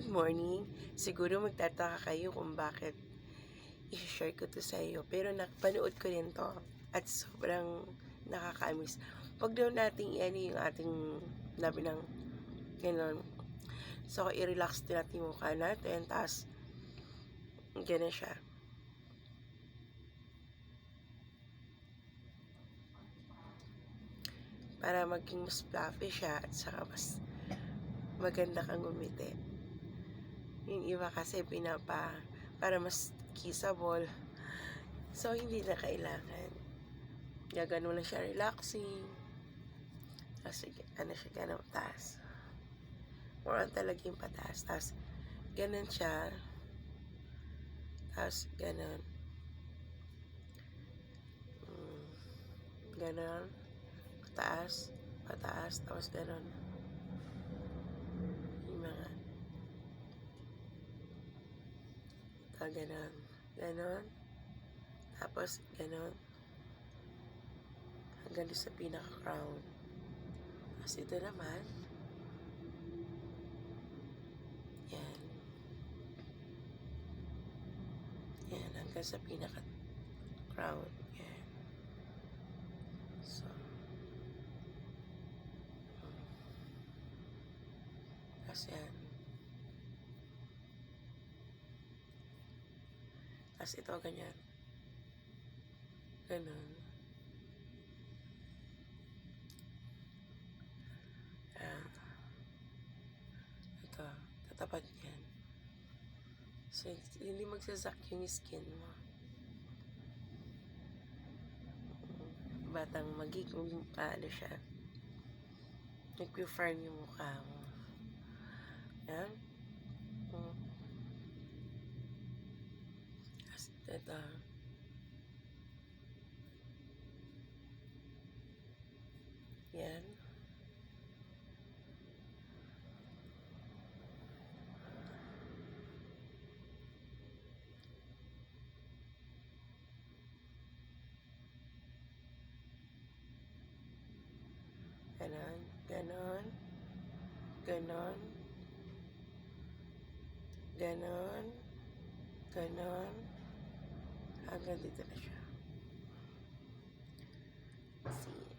Good morning. Siguro magtataka kayo kung bakit i-share ko to sa iyo. Pero napanood ko rin to at sobrang nakakamiss. Huwag daw nating yung ating labi ng gano'n. So, i-relax din natin yung mukha natin. Tapos, gano'n siya. Para maging mas fluffy siya at saka mas maganda kang ngumiti. Yung iba kasi para mas kissable. So, hindi na kailangan. Gagano lang siya relaxing. Tapos, siya ganun taas. More on talaga yung pataas. Tapos, ganun siya. Tapos, ganun. Ganun. Pataas. Pataas. Tapos, ganun. Yung mga ganun. Ganun. Tapos, ganun. Hanggang sa pinaka-crown. Tapos, ito naman. Yan. Yan. Hanggang sa pinaka-crown. Yan. So, tapos yan. Tapos ito, ganyan. Ganun. Ito, tatapat yan. So, hindi magsasak yung skin mo. Batang magiging siya. Nag-firm yung mukha mo. Yan. Tapos, ito. Yan. Ganon. Ganon. Ganon. Ganon. Ganon. Hanggang dito na siya. See.